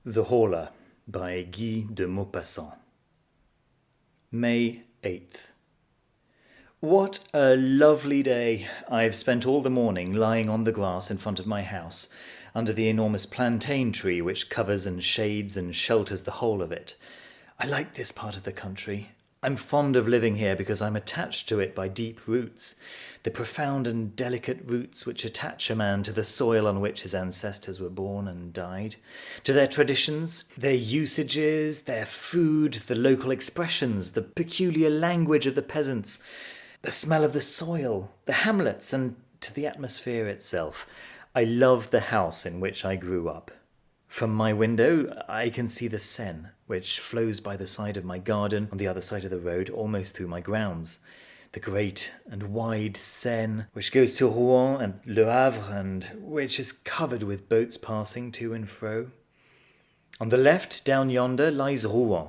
The Horla by Guy de Maupassant. May 8th. What a lovely day! I've spent all the morning lying on the grass in front of my house, under the enormous plantain tree which covers and shades and shelters the whole of it. I like this part of the country. I'm fond of living here because I'm attached to it by deep roots, the profound and delicate roots which attach a man to the soil on which his ancestors were born and died, to their traditions, their usages, their food, the local expressions, the peculiar language of the peasants, the smell of the soil, the hamlets, and to the atmosphere itself. I love the house in which I grew up. From my window, I can see the Seine, which flows by the side of my garden on the other side of the road, almost through my grounds. The great and wide Seine, which goes to Rouen and Le Havre, and which is covered with boats passing to and fro. On the left, down yonder, lies Rouen.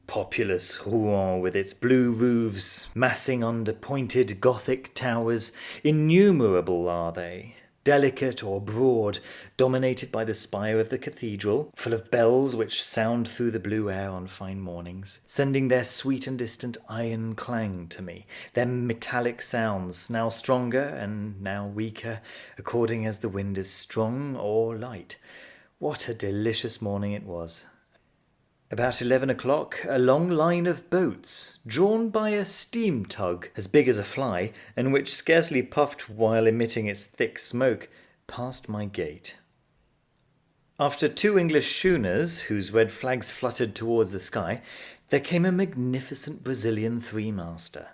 Populous Rouen, with its blue roofs massing under pointed Gothic towers. Innumerable are they, delicate or broad, dominated by the spire of the cathedral, full of bells which sound through the blue air on fine mornings, sending their sweet and distant iron clang to me, their metallic sounds, now stronger and now weaker, according as the wind is strong or light. What a delicious morning it was! About 11 o'clock, a long line of boats, drawn by a steam tug as big as a fly, and which scarcely puffed while emitting its thick smoke, passed my gate. After 2 English schooners, whose red flags fluttered towards the sky, there came a magnificent Brazilian three-master.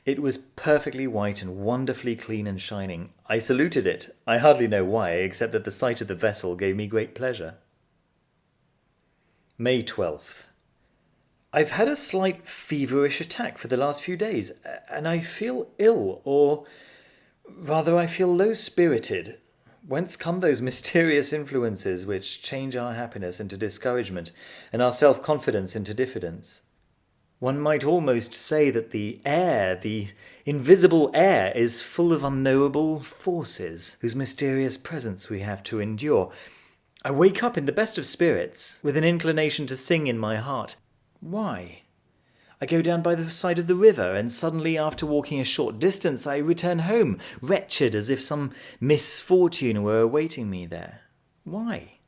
It was perfectly white and wonderfully clean and shining. I saluted it. I hardly know why, except that the sight of the vessel gave me great pleasure. May 12th. I've had a slight feverish attack for the last few days, and I feel ill, or rather I feel low-spirited. Whence come those mysterious influences which change our happiness into discouragement and our self-confidence into diffidence? One might almost say that the air, the invisible air, is full of unknowable forces whose mysterious presence we have to endure. I wake up in the best of spirits, with an inclination to sing in my heart. Why? I go down by the side of the river, and suddenly, after walking a short distance, I return home, wretched as if some misfortune were awaiting me there. Why?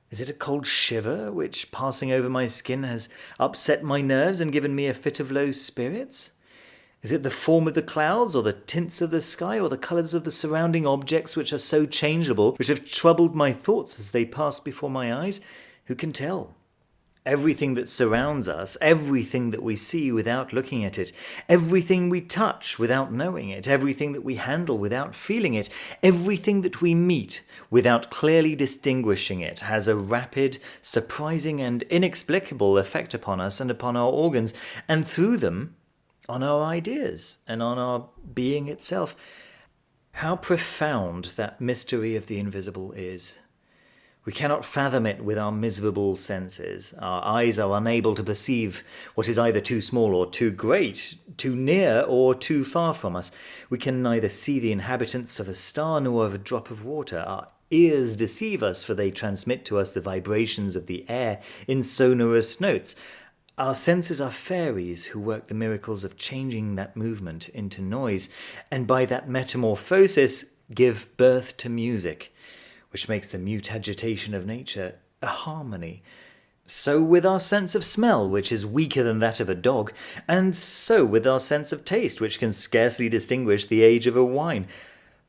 Is it a cold shiver, which, passing over my skin, has upset my nerves and given me a fit of low spirits? Is it the form of the clouds, or the tints of the sky, or the colours of the surrounding objects which are so changeable, which have troubled my thoughts as they pass before my eyes? Who can tell? Everything that surrounds us, everything that we see without looking at it, everything we touch without knowing it, everything that we handle without feeling it, everything that we meet without clearly distinguishing it, has a rapid, surprising, and inexplicable effect upon us and upon our organs, and through them, on our ideas and on our being itself. How profound that mystery of the invisible is! We cannot fathom it with our miserable senses. Our eyes are unable to perceive what is either too small or too great, too near or too far from us. We can neither see the inhabitants of a star nor of a drop of water. Our ears deceive us, for they transmit to us the vibrations of the air in sonorous notes. Our senses are fairies who work the miracles of changing that movement into noise, and by that metamorphosis give birth to music, which makes the mute agitation of nature a harmony. So with our sense of smell, which is weaker than that of a dog, and so with our sense of taste, which can scarcely distinguish the age of a wine.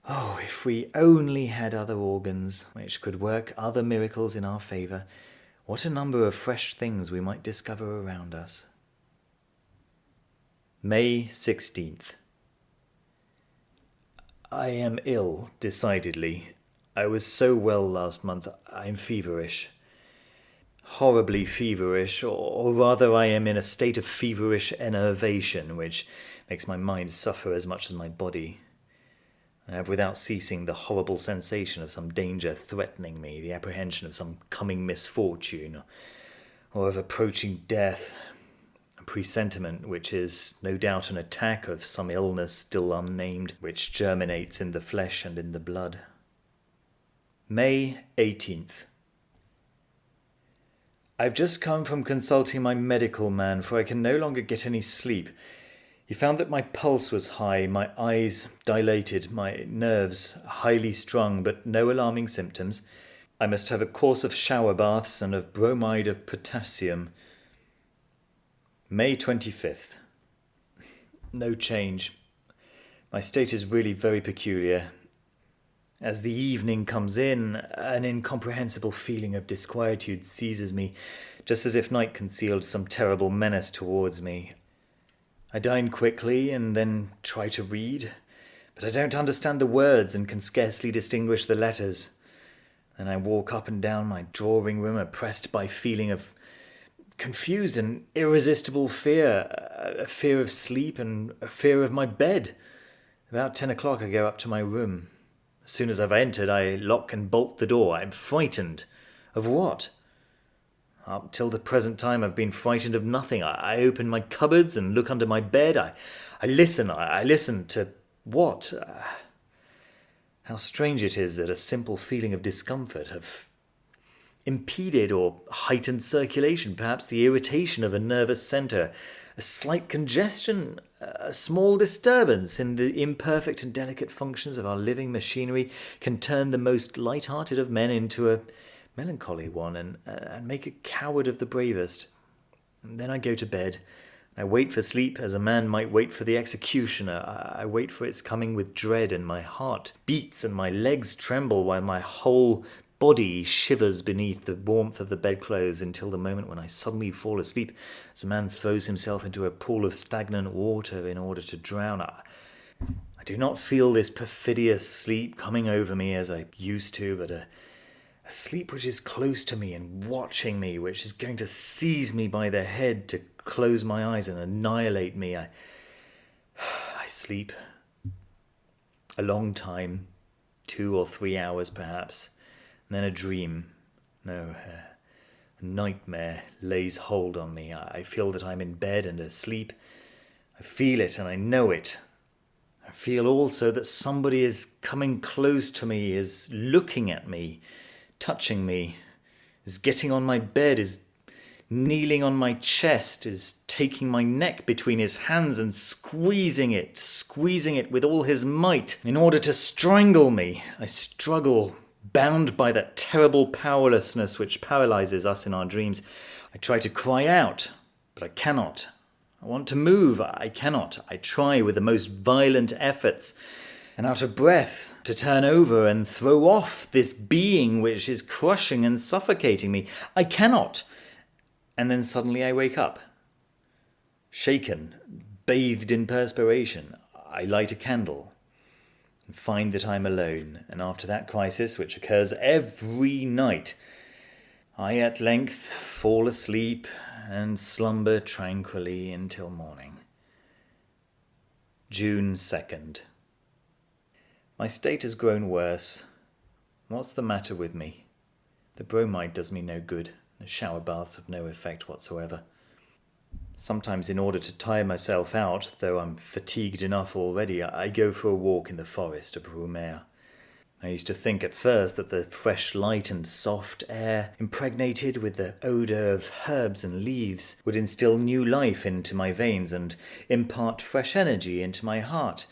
Oh, if we only had other organs, which could work other miracles in our favour, what a number of fresh things we might discover around us. May 16th. I am ill, decidedly. I was so well last month. I'm feverish. Horribly feverish, or rather I am in a state of feverish enervation, which makes my mind suffer as much as my body. I have without ceasing the horrible sensation of some danger threatening me, the apprehension of some coming misfortune, or of approaching death, a presentiment which is no doubt an attack of some illness still unnamed, which germinates in the flesh and in the blood. May 18th. I've just come from consulting my medical man, for I can no longer get any sleep. He found that my pulse was high, my eyes dilated, my nerves highly strung, but no alarming symptoms. I must have a course of shower baths and of bromide of potassium. May 25th. No change. My state is really very peculiar. As the evening comes in, an incomprehensible feeling of disquietude seizes me, just as if night concealed some terrible menace towards me. I dine quickly and then try to read, but I don't understand the words and can scarcely distinguish the letters. Then I walk up and down my drawing room, oppressed by a feeling of confused and irresistible fear, a fear of sleep and a fear of my bed. About 10 o'clock I go up to my room. As soon as I've entered, I lock and bolt the door. I'm frightened. Of what? Up till the present time I've been frightened of nothing. I open my cupboards and look under my bed. I listen. I listen to what? How strange it is that a simple feeling of discomfort, of impeded or heightened circulation, perhaps the irritation of a nervous centre, a slight congestion, a small disturbance in the imperfect and delicate functions of our living machinery, can turn the most light-hearted of men into a melancholy one and make a coward of the bravest. And then I go to bed. I wait for sleep as a man might wait for the executioner. I wait for its coming with dread, and my heart beats and my legs tremble while my whole body shivers beneath the warmth of the bedclothes, until the moment when I suddenly fall asleep, as a man throws himself into a pool of stagnant water in order to drown. I do not feel this perfidious sleep coming over me as I used to, but a sleep which is close to me and watching me, which is going to seize me by the head to close my eyes and annihilate me. I sleep a long time, 2 or 3 hours perhaps, and then a dream. No, a nightmare lays hold on me. I feel that I'm in bed and asleep. I feel it and I know it. I feel also that somebody is coming close to me, is looking at me, touching me, is getting on my bed, is kneeling on my chest, is taking my neck between his hands and squeezing it with all his might in order to strangle me. I struggle, bound by that terrible powerlessness which paralyzes us in our dreams. I try to cry out, but I cannot. I want to move, I cannot. I try with the most violent efforts, and out of breath, to turn over and throw off this being which is crushing and suffocating me. I cannot. And then suddenly I wake up, shaken, bathed in perspiration. I light a candle and find that I'm alone. And after that crisis, which occurs every night, I at length fall asleep and slumber tranquilly until morning. June 2nd. My state has grown worse. What's the matter with me? The bromide does me no good. The shower baths have no effect whatsoever. Sometimes, in order to tire myself out, though I'm fatigued enough already, I go for a walk in the forest of Rumer. I used to think at first that the fresh light and soft air, impregnated with the odour of herbs and leaves, would instill new life into my veins and impart fresh energy into my heart.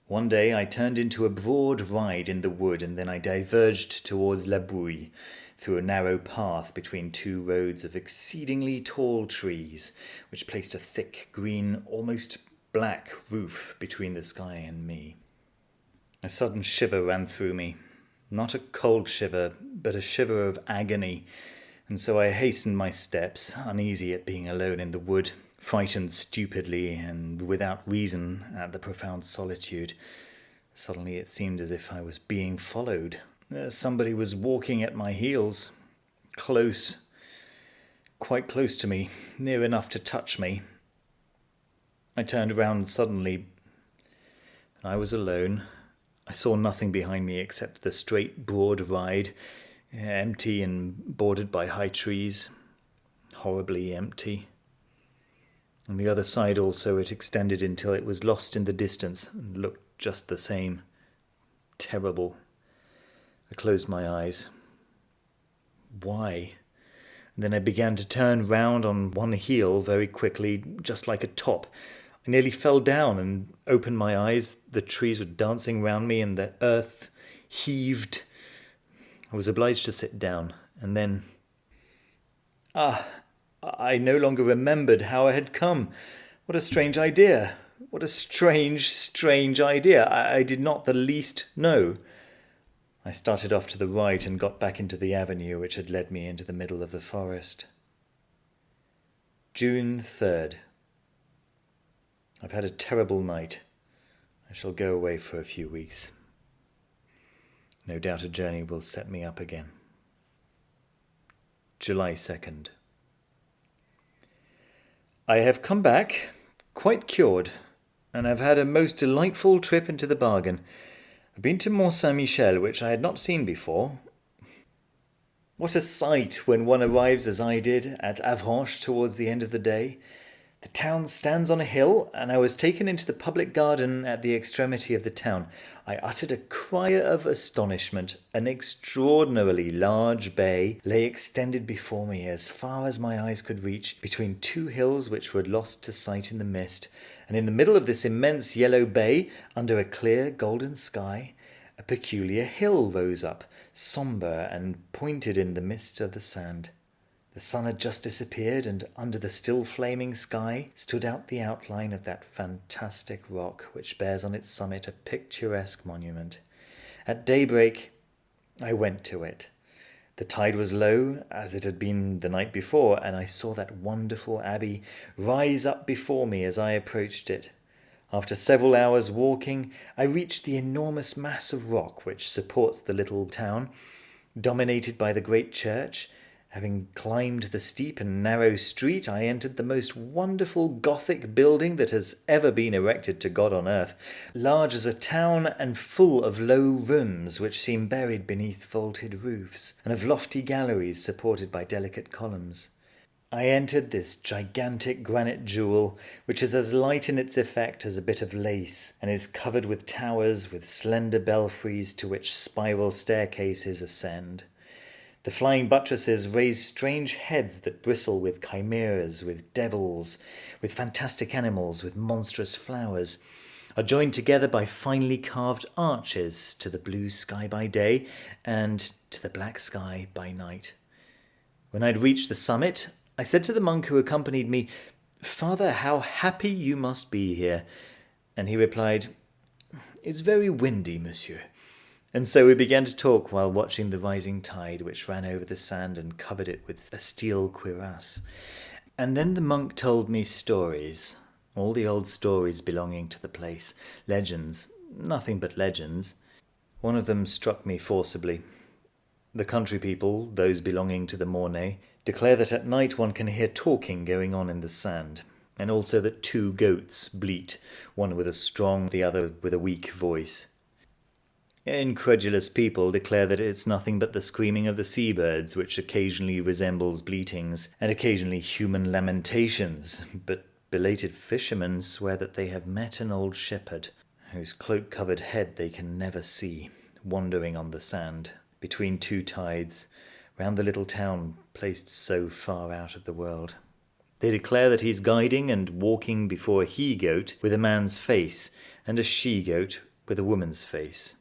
One day I turned into a broad ride in the wood, and then I diverged towards La Bouille, through a narrow path between 2 roads of exceedingly tall trees, which placed a thick, green, almost black roof between the sky and me. A sudden shiver ran through me, not a cold shiver, but a shiver of agony, and so I hastened my steps, uneasy at being alone in the wood, frightened stupidly and without reason at the profound solitude. Suddenly it seemed as if I was being followed. Somebody was walking at my heels, close, quite close to me, near enough to touch me. I turned round suddenly, and I was alone. I saw nothing behind me except the straight, broad ride, empty and bordered by high trees, horribly empty. On the other side also it extended until it was lost in the distance and looked just the same. Terrible. I closed my eyes. Why? Then I began to turn round on one heel very quickly, just like a top. I nearly fell down and opened my eyes. The trees were dancing round me and the earth heaved. I was obliged to sit down, and then... I no longer remembered how I had come. What a strange idea. What a strange, strange idea. I did not the least know. I started off to the right and got back into the avenue which had led me into the middle of the forest. June 3rd. I've had a terrible night. I shall go away for a few weeks. No doubt a journey will set me up again. July 2nd. I have come back, quite cured, and I've had a most delightful trip into the bargain. I've been to Mont Saint-Michel, which I had not seen before. What a sight when one arrives, as I did, at Avranches towards the end of the day. The town stands on a hill, and I was taken into the public garden at the extremity of the town. I uttered a cry of astonishment. An extraordinarily large bay lay extended before me as far as my eyes could reach, between two hills which were lost to sight in the mist, and in the middle of this immense yellow bay, under a clear golden sky, a peculiar hill rose up, sombre and pointed in the midst of the sand. The sun had just disappeared, and under the still flaming sky stood out the outline of that fantastic rock which bears on its summit a picturesque monument. At daybreak I went to it. The tide was low, as it had been the night before, and I saw that wonderful abbey rise up before me as I approached it. After several hours' walking, I reached the enormous mass of rock which supports the little town, dominated by the great church. Having climbed the steep and narrow street, I entered the most wonderful Gothic building that has ever been erected to God on earth, large as a town and full of low rooms which seem buried beneath vaulted roofs, and of lofty galleries supported by delicate columns. I entered this gigantic granite jewel, which is as light in its effect as a bit of lace, and is covered with towers with slender belfries to which spiral staircases ascend. The flying buttresses raise strange heads that bristle with chimeras, with devils, with fantastic animals, with monstrous flowers, are joined together by finely carved arches to the blue sky by day and to the black sky by night. When I had reached the summit, I said to the monk who accompanied me, "Father, how happy you must be here." And he replied, "It's very windy, monsieur." And so we began to talk while watching the rising tide, which ran over the sand and covered it with a steel cuirass. And then the monk told me stories, all the old stories belonging to the place, legends, nothing but legends. One of them struck me forcibly. The country people, those belonging to the Mornay, declare that at night one can hear talking going on in the sand, and also that two goats bleat, one with a strong, the other with a weak voice. Incredulous people declare that it's nothing but the screaming of the seabirds, which occasionally resembles bleatings, and occasionally human lamentations, but belated fishermen swear that they have met an old shepherd, whose cloak-covered head they can never see, wandering on the sand, between two tides, round the little town placed so far out of the world. They declare that he's guiding and walking before a he-goat with a man's face, and a she-goat with a woman's face,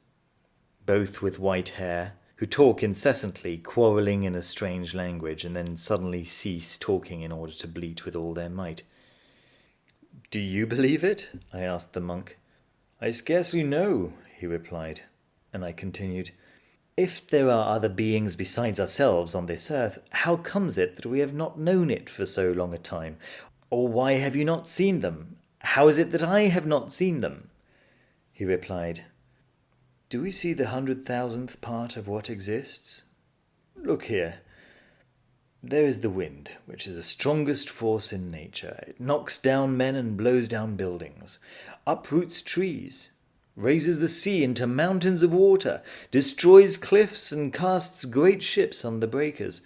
both with white hair, who talk incessantly, quarrelling in a strange language, and then suddenly cease talking in order to bleat with all their might. "Do you believe it?" I asked the monk. "I scarcely know," he replied, and I continued, "If there are other beings besides ourselves on this earth, how comes it that we have not known it for so long a time? Or why have you not seen them? How is it that I have not seen them?" He replied, "Do we see the 100,000th part of what exists? Look here. There is the wind, which is the strongest force in nature. It knocks down men and blows down buildings, uproots trees, raises the sea into mountains of water, destroys cliffs and casts great ships on the breakers.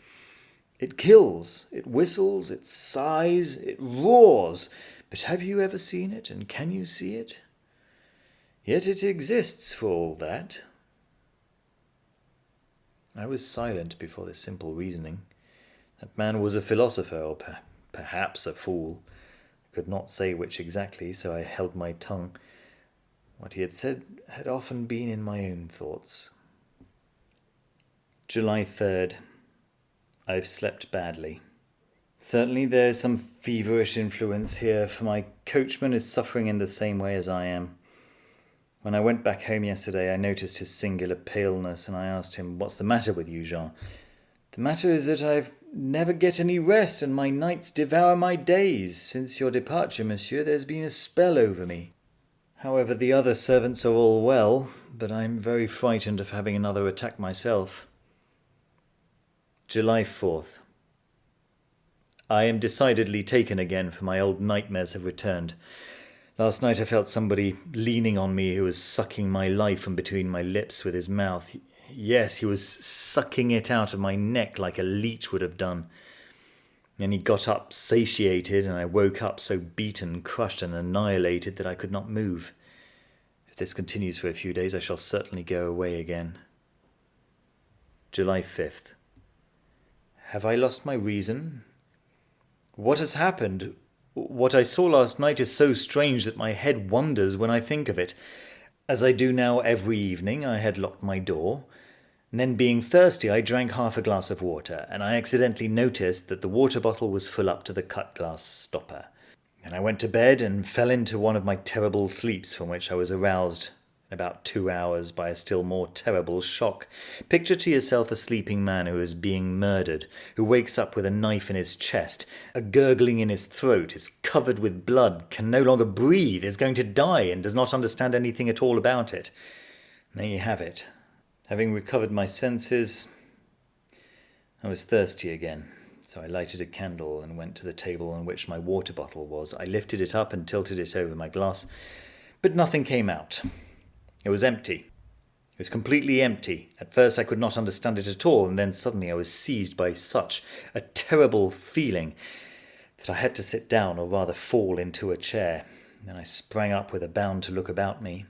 It kills, it whistles, it sighs, it roars. But have you ever seen it, and can you see it? Yet it exists for all that." I was silent before this simple reasoning. That man was a philosopher, or perhaps a fool. I could not say which exactly, so I held my tongue. What he had said had often been in my own thoughts. July 3rd. I've slept badly. Certainly there is some feverish influence here, for my coachman is suffering in the same way as I am. When I went back home yesterday, I noticed his singular paleness, and I asked him, "What's the matter with you, Jean?" "The matter is that I never get any rest, and my nights devour my days. Since your departure, monsieur, there's been a spell over me. However, the other servants are all well, but I'm very frightened of having another attack myself." July 4th. I am decidedly taken again, for my old nightmares have returned. Last night I felt somebody leaning on me who was sucking my life from between my lips with his mouth. Yes, he was sucking it out of my neck like a leech would have done. Then he got up satiated, and I woke up so beaten, crushed, and annihilated that I could not move. If this continues for a few days, I shall certainly go away again. July 5th. Have I lost my reason? What has happened? What I saw last night is so strange that my head wanders when I think of it. As I do now every evening, I had locked my door. And then, being thirsty, I drank half a glass of water, and I accidentally noticed that the water bottle was full up to the cut-glass stopper. And I went to bed and fell into one of my terrible sleeps, from which I was aroused in about 2 hours by a still more terrible shock. Picture to yourself a sleeping man who is being murdered, who wakes up with a knife in his chest, a gurgling in his throat, is covered with blood, can no longer breathe, is going to die, and does not understand anything at all about it. There you have it. Having recovered my senses, I was thirsty again, so I lighted a candle and went to the table on which my water bottle was. I lifted it up and tilted it over my glass, but nothing came out. It was empty. It was completely empty. At first I could not understand it at all, and then suddenly I was seized by such a terrible feeling that I had to sit down, or rather fall into a chair. Then I sprang up with a bound to look about me.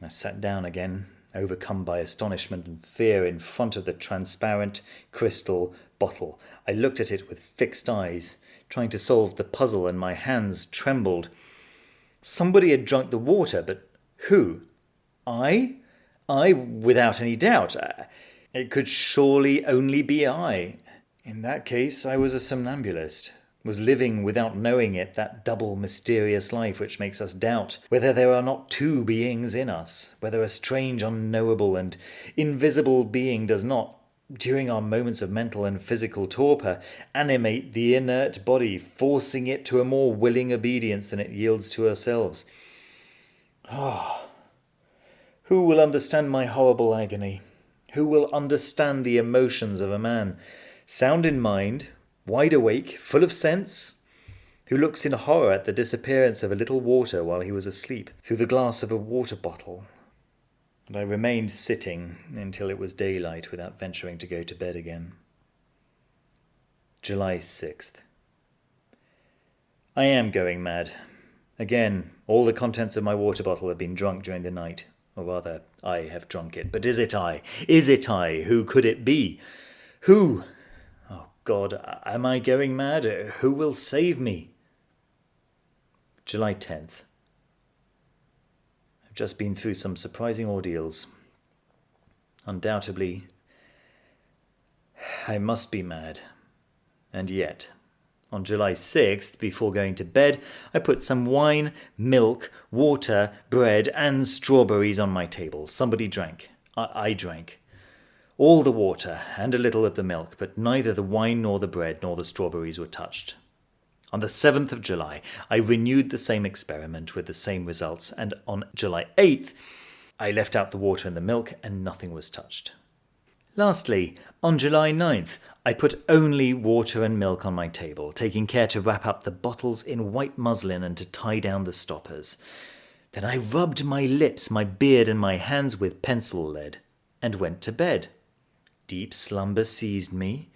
I sat down again, overcome by astonishment and fear, in front of the transparent crystal bottle. I looked at it with fixed eyes, trying to solve the puzzle, and my hands trembled. Somebody had drunk the water, but who? I, without any doubt. It could surely only be I. In that case, I was a somnambulist, was living without knowing it, that double mysterious life which makes us doubt whether there are not two beings in us, whether a strange, unknowable, and invisible being does not, during our moments of mental and physical torpor, animate the inert body, forcing it to a more willing obedience than it yields to ourselves. Who will understand my horrible agony? Who will understand the emotions of a man, sound in mind, wide awake, full of sense, who looks in horror at the disappearance of a little water while he was asleep, through the glass of a water bottle? And I remained sitting until it was daylight without venturing to go to bed again. July 6th. I am going mad. Again, all the contents of my water bottle have been drunk during the night. Or rather, I have drunk it. But is it I? Is it I? Who could it be? Who? Oh God, am I going mad? Who will save me? July 10th. I've just been through some surprising ordeals. Undoubtedly, I must be mad. And yet, on July 6th, before going to bed, I put some wine, milk, water, bread, and strawberries on my table. Somebody drank. I drank. All the water and a little of the milk, but neither the wine nor the bread nor the strawberries were touched. On the 7th of July, I renewed the same experiment with the same results, and on July 8th, I left out the water and the milk, and nothing was touched. Lastly, on July 9th, I put only water and milk on my table, taking care to wrap up the bottles in white muslin and to tie down the stoppers. Then I rubbed my lips, my beard, and my hands with pencil lead, and went to bed. Deep slumber seized me,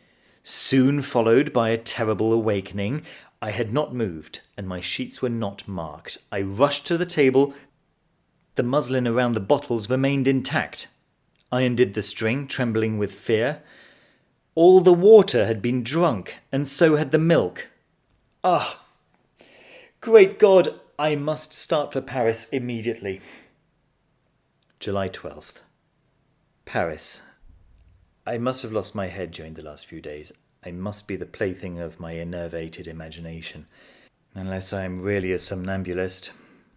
soon followed by a terrible awakening. I had not moved, and my sheets were not marked. I rushed to the table. The muslin around the bottles remained intact. I undid the string, trembling with fear. All the water had been drunk, and so had the milk. Ah! Great God, I must start for Paris immediately. July 12th. Paris. I must have lost my head during the last few days. I must be the plaything of my enervated imagination. Unless I am really a somnambulist,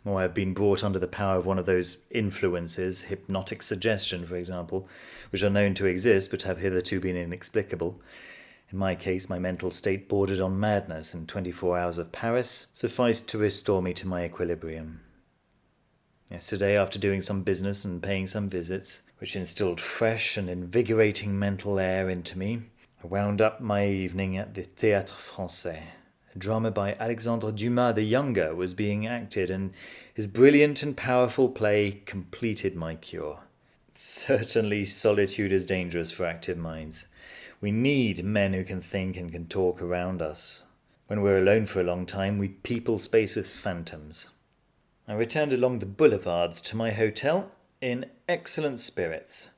or I have been brought under the power of one of those influences, hypnotic suggestion, for example, which are known to exist but have hitherto been inexplicable. In my case, my mental state bordered on madness, and 24 hours of Paris sufficed to restore me to my equilibrium. Yesterday, after doing some business and paying some visits, which instilled fresh and invigorating mental air into me, I wound up my evening at the Théâtre Français. A drama by Alexandre Dumas the Younger was being acted, and his brilliant and powerful play completed my cure. Certainly solitude is dangerous for active minds. We need men who can think and can talk around us. When we're alone for a long time, we people space with phantoms. I returned along the boulevards to my hotel in excellent spirits.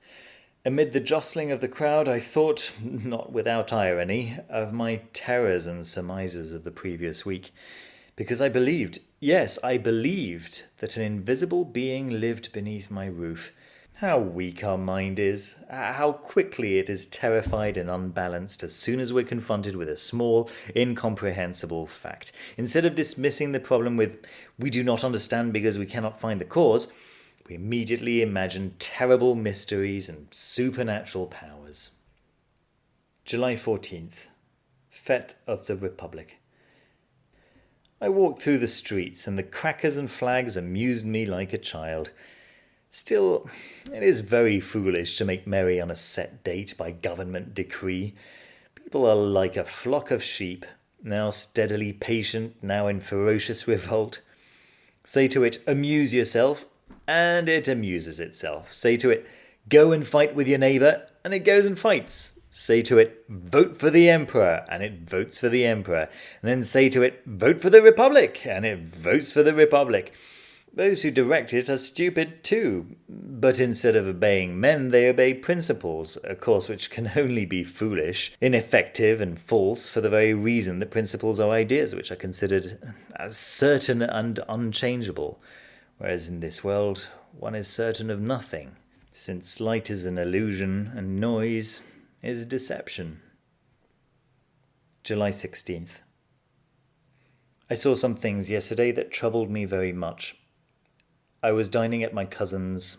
Amid the jostling of the crowd, I thought, not without irony, of my terrors and surmises of the previous week, because I believed, yes, I believed, that an invisible being lived beneath my roof. How weak our mind is, how quickly it is terrified and unbalanced as soon as we're confronted with a small, incomprehensible fact. Instead of dismissing the problem with, "we do not understand because we cannot find the cause," we immediately imagine terrible mysteries and supernatural powers. July 14th. Fête of the Republic. I walked through the streets, and the crackers and flags amused me like a child. Still, it is very foolish to make merry on a set date by government decree. People are like a flock of sheep, now steadily patient, now in ferocious revolt. Say to it, "Amuse yourself," and it amuses itself. Say to it, "Go and fight with your neighbour," and it goes and fights. Say to it, "Vote for the Emperor," and it votes for the Emperor. And then say to it, "Vote for the Republic," and it votes for the Republic. Those who direct it are stupid too, but instead of obeying men, they obey principles, a course which can only be foolish, ineffective, and false for the very reason that principles are ideas which are considered as certain and unchangeable, whereas in this world one is certain of nothing, since light is an illusion and noise is deception. July 16th. I saw some things yesterday that troubled me very much. I was dining at my cousin's,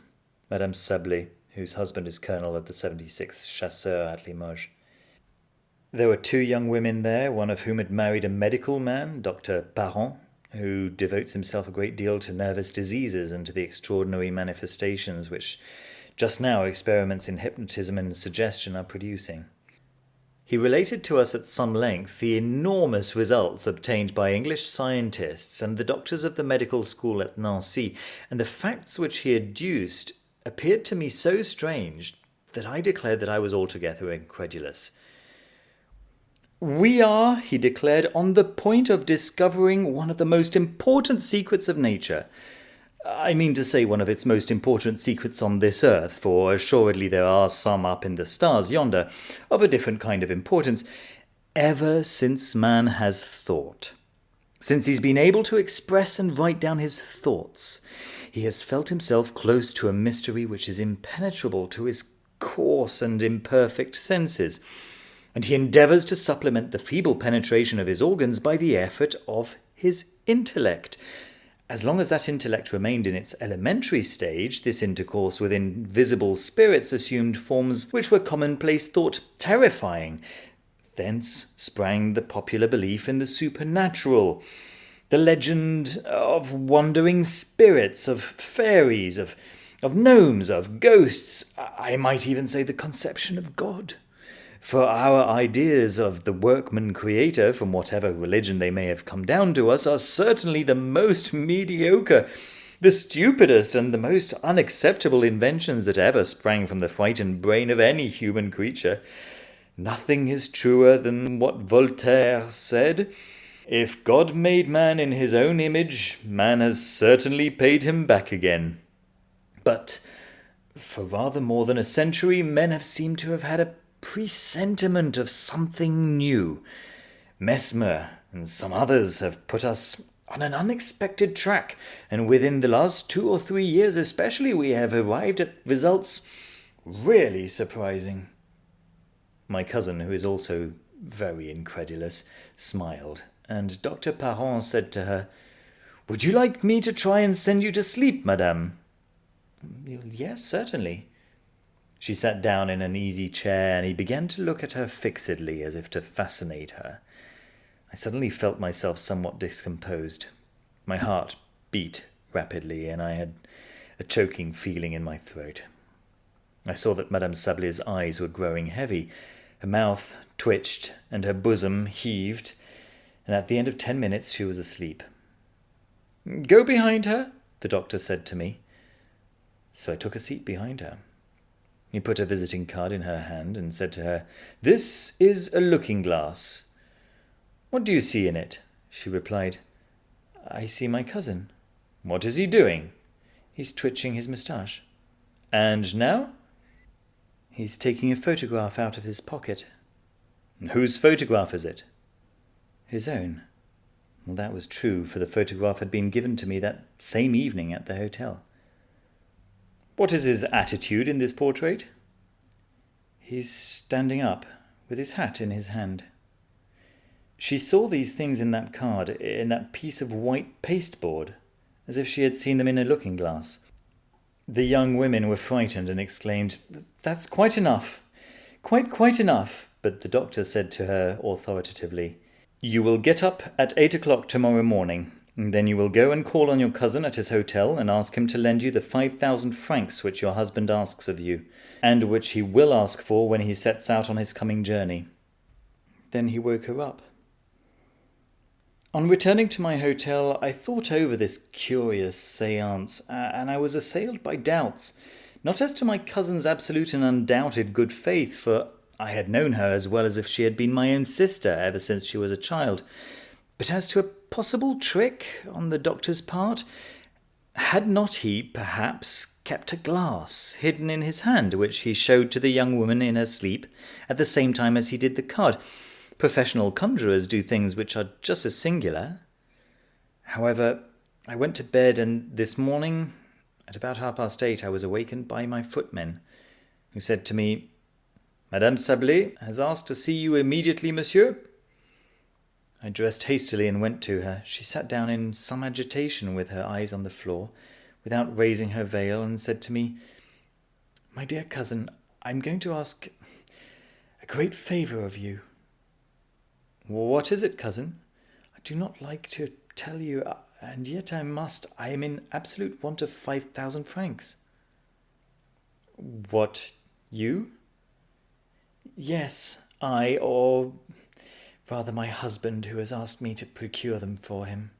Madame Sablé, whose husband is colonel of the 76th Chasseurs at Limoges. There were 2 young women there, one of whom had married a medical man, Dr. Parent, who devotes himself a great deal to nervous diseases and to the extraordinary manifestations which just now experiments in hypnotism and suggestion are producing. He related to us at some length the enormous results obtained by English scientists and the doctors of the medical school at Nancy, and the facts which he adduced appeared to me so strange that I declared that I was altogether incredulous. "We are," he declared, "on the point of discovering one of the most important secrets of nature. I mean to say one of its most important secrets on this earth, for assuredly there are some up in the stars yonder, of a different kind of importance, ever since man has thought. Since he's been able to express and write down his thoughts, he has felt himself close to a mystery which is impenetrable to his coarse and imperfect senses, and he endeavours to supplement the feeble penetration of his organs by the effort of his intellect. As long as that intellect remained in its elementary stage, this intercourse with invisible spirits assumed forms which were commonplace thought terrifying. Thence sprang the popular belief in the supernatural, the legend of wandering spirits, of fairies, of gnomes, of ghosts, I might even say the conception of God. For our ideas of the workman-creator, from whatever religion they may have come down to us, are certainly the most mediocre, the stupidest, and the most unacceptable inventions that ever sprang from the frightened brain of any human creature. Nothing is truer than what Voltaire said: "If God made man in his own image, man has certainly paid him back again." But for rather more than a century, men have seemed to have had a presentiment of something new. Mesmer and some others have put us on an unexpected track, and within the last 2 or 3 years especially we have arrived at results really surprising." My cousin, who is also very incredulous, smiled, and Dr. Parent said to her, "Would you like me to try and send you to sleep, madame?" "Yes, certainly." She sat down in an easy chair, and he began to look at her fixedly, as if to fascinate her. I suddenly felt myself somewhat discomposed. My heart beat rapidly, and I had a choking feeling in my throat. I saw that Madame Sablé's eyes were growing heavy. Her mouth twitched, and her bosom heaved, and at the end of 10 minutes she was asleep. "Go behind her," the doctor said to me. So I took a seat behind her. He put a visiting card in her hand and said to her, "This is a looking-glass. What do you see in it?" She replied, "I see my cousin." "What is he doing?" "He's twitching his moustache." "And now?" "He's taking a photograph out of his pocket." "Whose photograph is it?" "His own." Well, that was true, for the photograph had been given to me that same evening at the hotel. "What is his attitude in this portrait?" "He's standing up, with his hat in his hand." She saw these things in that card, in that piece of white pasteboard, as if she had seen them in a looking-glass. The young women were frightened and exclaimed, "That's quite enough, quite enough." But the doctor said to her authoritatively, "You will get up at 8 o'clock tomorrow morning. Then you will go and call on your cousin at his hotel and ask him to lend you the 5,000 francs which your husband asks of you, and which he will ask for when he sets out on his coming journey." Then he woke her up. On returning to my hotel, I thought over this curious séance, and I was assailed by doubts, not as to my cousin's absolute and undoubted good faith, for I had known her as well as if she had been my own sister ever since she was a child, but as to a possible trick on the doctor's part. Had not he, perhaps, kept a glass hidden in his hand, which he showed to the young woman in her sleep, at the same time as he did the card? Professional conjurers do things which are just as singular. However, I went to bed, and this morning, at about 8:30, I was awakened by my footman, who said to me, "Madame Sablé has asked to see you immediately, monsieur." I dressed hastily and went to her. She sat down in some agitation with her eyes on the floor, without raising her veil, and said to me, "My dear cousin, I'm going to ask a great favour of you." "What is it, cousin?" "I do not like to tell you, and yet I must. I am in absolute want of 5,000 francs. "What, you?" "Yes, I, or rather my husband, who has asked me to procure them for him."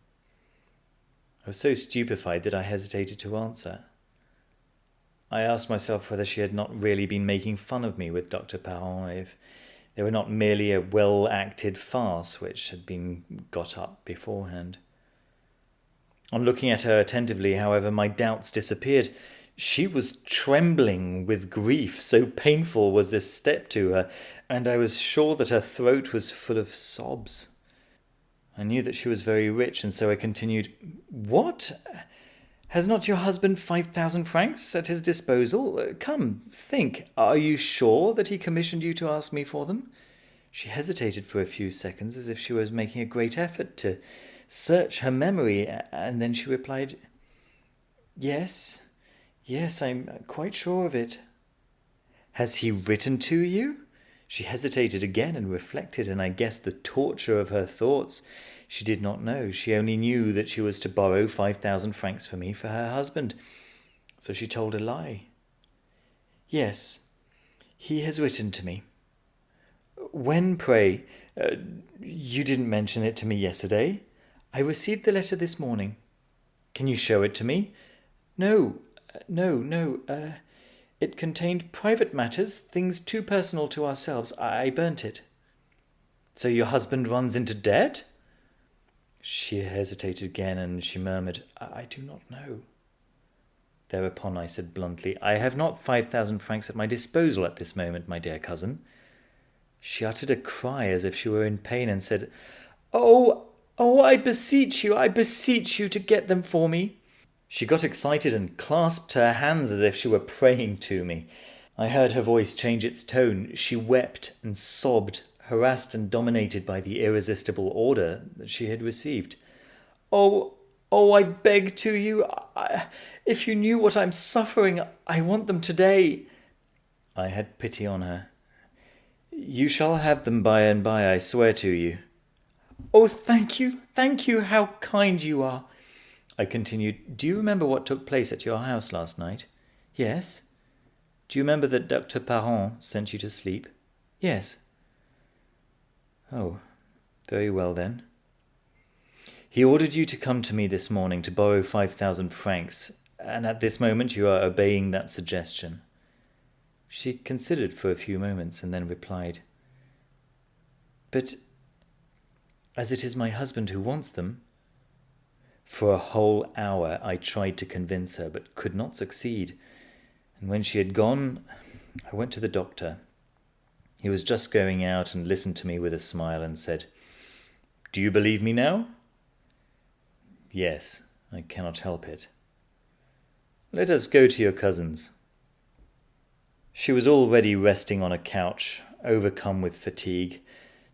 I was so stupefied that I hesitated to answer. I asked myself whether she had not really been making fun of me with Dr. Parent, if they were not merely a well-acted farce which had been got up beforehand. On looking at her attentively, however, my doubts disappeared. She was trembling with grief, so painful was this step to her, and I was sure that her throat was full of sobs. I knew that she was very rich, and so I continued, "What? Has not your husband 5,000 francs at his disposal? Come, think. Are you sure that he commissioned you to ask me for them?" She hesitated for a few seconds, as if she was making a great effort to search her memory, and then she replied, Yes, I'm quite sure of it." "Has he written to you?" She hesitated again and reflected, and I guessed the torture of her thoughts. She did not know. She only knew that she was to borrow 5,000 francs for me for her husband. So she told a lie. "Yes, he has written to me." "When, pray? You didn't mention it to me yesterday." "I received the letter this morning." "Can you show it to me?" No. It contained private matters, things too personal to ourselves. I burnt it." "So your husband runs into debt?" She hesitated again, and she murmured, I do not know." Thereupon I said bluntly, "I have not 5,000 francs at my disposal at this moment, my dear cousin." She uttered a cry as if she were in pain and said, "Oh, oh, I beseech you to get them for me." She got excited and clasped her hands as if she were praying to me. I heard her voice change its tone. She wept and sobbed, harassed and dominated by the irresistible order that she had received. "Oh, oh, I beg to you. If you knew what I'm suffering, I want them today." I had pity on her. "You shall have them by and by, I swear to you." "Oh, thank you, how kind you are." I continued, "Do you remember what took place at your house last night?" "Yes." "Do you remember that Dr. Parent sent you to sleep?" "Yes." "Oh, very well then. He ordered you to come to me this morning to borrow 5,000 francs, and at this moment you are obeying that suggestion." She considered for a few moments and then replied, "But as it is my husband who wants them..." For a whole hour I tried to convince her, but could not succeed. And when she had gone, I went to the doctor. He was just going out and listened to me with a smile and said, "Do you believe me now?" "Yes, I cannot help it." "Let us go to your cousin's." She was already resting on a couch, overcome with fatigue.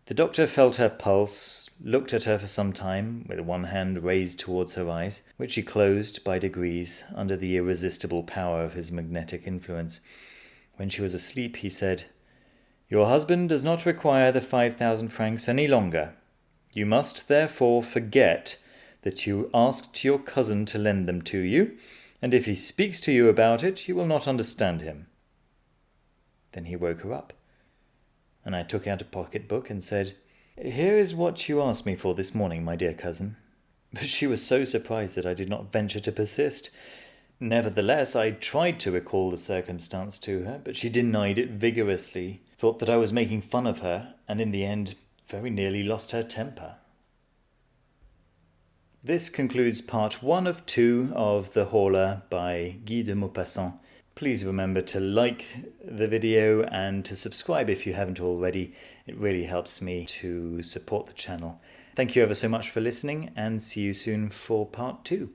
The doctor felt her pulse, looked at her for some time, with one hand raised towards her eyes, which he closed by degrees under the irresistible power of his magnetic influence. When she was asleep, he said, "Your husband does not require the 5,000 francs any longer. You must therefore forget that you asked your cousin to lend them to you, and if he speaks to you about it, you will not understand him." Then he woke her up, and I took out a pocket-book and said, "Here is what you asked me for this morning, my dear cousin." But she was so surprised that I did not venture to persist. Nevertheless, I tried to recall the circumstance to her, but she denied it vigorously, thought that I was making fun of her, and in the end very nearly lost her temper. This concludes part 1 of 2 of The Horla by Guy de Maupassant. Please remember to like the video and to subscribe if you haven't already. It really helps me to support the channel. Thank you ever so much for listening, and see you soon for part 2.